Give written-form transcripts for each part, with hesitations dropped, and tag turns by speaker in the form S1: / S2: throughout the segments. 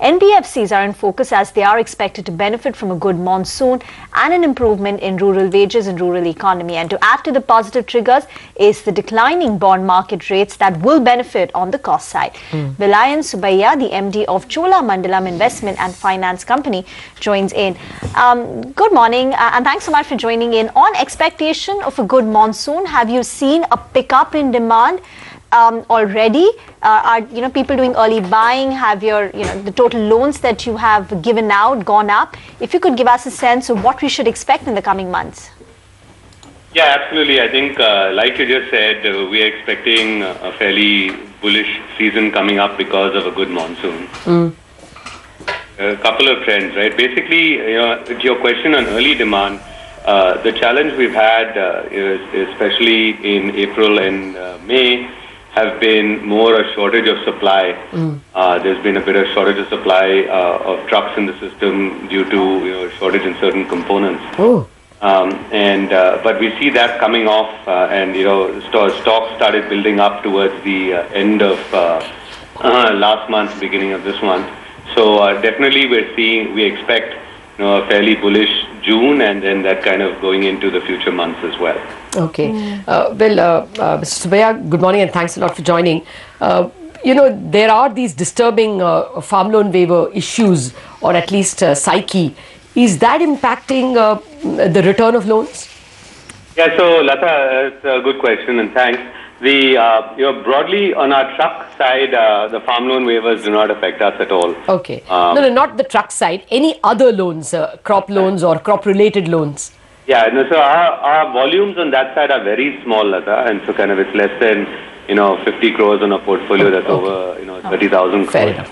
S1: NBFCs are in focus as they are expected to benefit from a good monsoon and an improvement in rural wages and rural economy. And to add to the positive triggers is the declining bond market rates that will benefit on the cost side. Vellayan Subbiah, the MD of Cholamandalam Investment and Finance Company, joins in. Good morning and thanks so much for joining in. On expectation of a good monsoon, have you seen a pickup in demand already? Are people doing early buying? Have your the total loans that you have given out gone up? If you could give us a sense of what we should expect in the coming months.
S2: Yeah, absolutely. I think like you just said, we are expecting a fairly bullish season coming up because of a good monsoon. A couple of trends, right? Basically, to your question on early demand, the challenge we've had, especially in April and May, have been more a shortage of supply. There's been a bit of shortage of supply of trucks in the system due to shortage in certain components. But we see that coming off, and stocks started building up towards the end of last month, beginning of this month. So definitely we expect a fairly bullish June, and then that kind of going into the future months as well.
S3: Okay. Mr. Subbiah, good morning and thanks a lot for joining. There are these disturbing farm loan waiver issues, or at least psyche. Is that impacting the return of loans?
S2: Yeah, so Lata, it's a good question and thanks. Broadly on our truck side, the farm loan waivers do not affect us at all.
S3: Okay. No, not the truck side. Any other loans, crop loans or crop-related loans?
S2: Yeah, no, so our volumes on that side are very small, Lata, and so kind of it's less than 50 crores on a portfolio that's over 30,000 crores.
S3: Fair enough.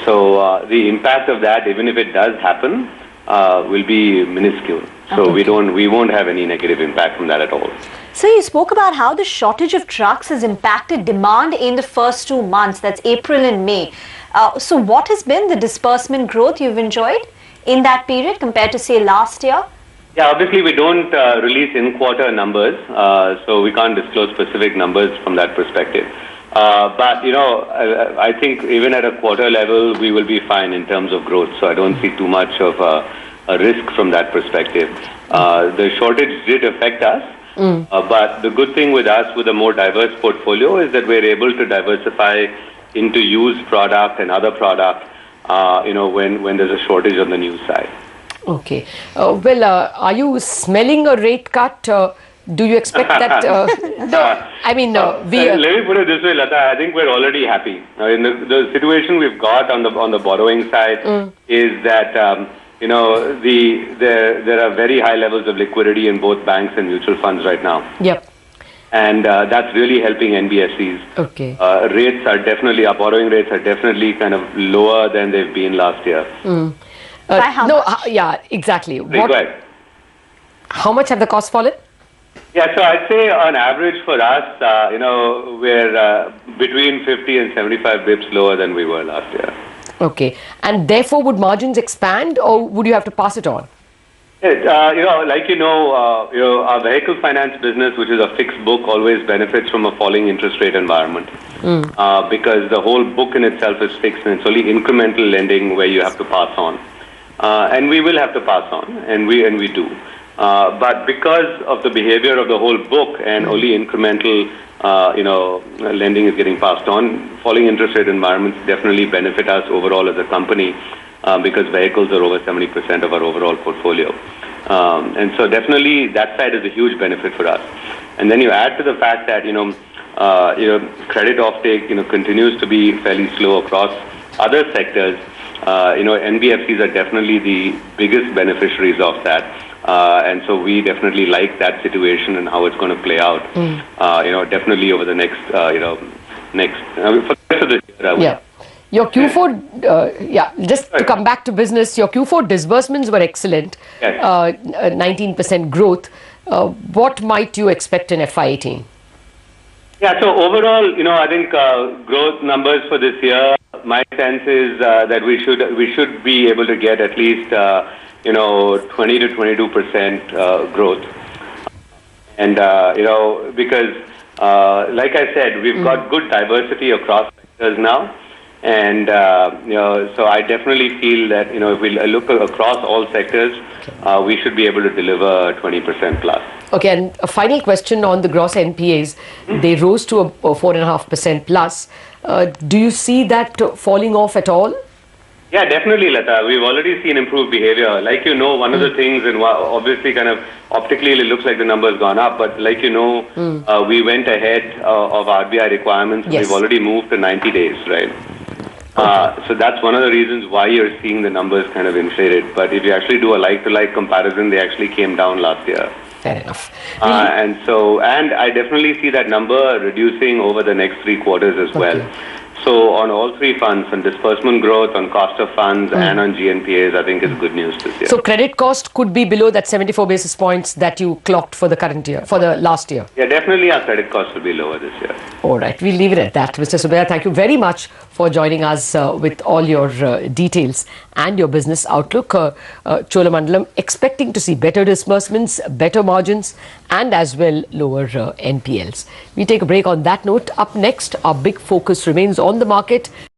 S2: So the impact of that, even if it does happen, will be minuscule. So we won't have any negative impact from that at all.
S1: So you spoke about how the shortage of trucks has impacted demand in the first 2 months, that's April and May. So what has been the disbursement growth you've enjoyed in that period compared to, say, last year?
S2: Yeah, obviously we don't release in-quarter numbers, so we can't disclose specific numbers from that perspective. But, I think even at a quarter level, we will be fine in terms of growth. So I don't see too much of a risk from that perspective. The shortage did affect us. But the good thing with us, with a more diverse portfolio, is that we're able to diversify into used product and other product, when there's a shortage on the new side.
S3: Okay. Are you smelling a rate cut? Do you expect that? No, I mean,
S2: let me put it this way, Lata. I think we're already happy. The situation we've got on the borrowing side is that there are very high levels of liquidity in both banks and mutual funds right now.
S3: Yep.
S2: And that's really helping NBFCs.
S3: Okay.
S2: Our borrowing rates are definitely kind of lower than they've been last year.
S1: By how much?
S3: Yeah, exactly.
S2: Go ahead.
S3: How much have the costs fallen?
S2: Yeah, so I'd say on average for us, we're between 50 and 75 bips lower than we were last year.
S3: Okay. And therefore, would margins expand or would you have to pass it on?
S2: Our vehicle finance business, which is a fixed book, always benefits from a falling interest rate environment. Because the whole book in itself is fixed and it's only incremental lending where you have to pass on. And we will have to pass on, and we do. But because of the behavior of the whole book and only incremental, lending is getting passed on, falling interest rate environments definitely benefit us overall as a company because vehicles are over 70% of our overall portfolio. And so definitely that side is a huge benefit for us. And then you add to the fact that, credit offtake, continues to be fairly slow across other sectors. NBFCs are definitely the biggest beneficiaries of that. And so we definitely like that situation and how it's going to play out. Definitely over the next, for the rest of the year.
S3: Yeah. Your Q4, to come back to business, your Q4 disbursements were excellent.
S2: Yes.
S3: 19% growth. What might you expect in FY18?
S2: Yeah, so overall, I think growth numbers for this year, my sense is that we should be able to get at least 20 to 22% growth. And because like I said, we've got good diversity across sectors now. And so I definitely feel that if we look across all sectors, we should be able to deliver 20% plus.
S3: Okay, and a final question on the gross NPAs. They rose to a 4.5% plus. Do you see that falling off at all?
S2: Yeah, definitely, Lata. We've already seen improved behavior. Like one of the things, and obviously kind of optically it looks like the number's gone up, but like we went ahead of RBI requirements.
S3: Yes.
S2: We've already moved to 90 days, right? So that's one of the reasons why you're seeing the numbers kind of inflated. But if you actually do a like-to-like comparison, they actually came down last year.
S3: Fair enough.
S2: And I definitely see that number reducing over the next 3 quarters as well. So on all 3 fronts, on disbursement growth, on cost of funds, and on GNPAs, I think is good news this year.
S3: So credit cost could be below that 74 basis points that you clocked for the current year, for the last year.
S2: Yeah, definitely our credit cost will be lower this year.
S3: All right, we'll leave it at that. Mr. Subbiah, thank you very much for joining us with all your details and your business outlook. Cholamandalam expecting to see better disbursements, better margins, and as well lower NPLs. We take a break on that note. Up next, our big focus remains on the market.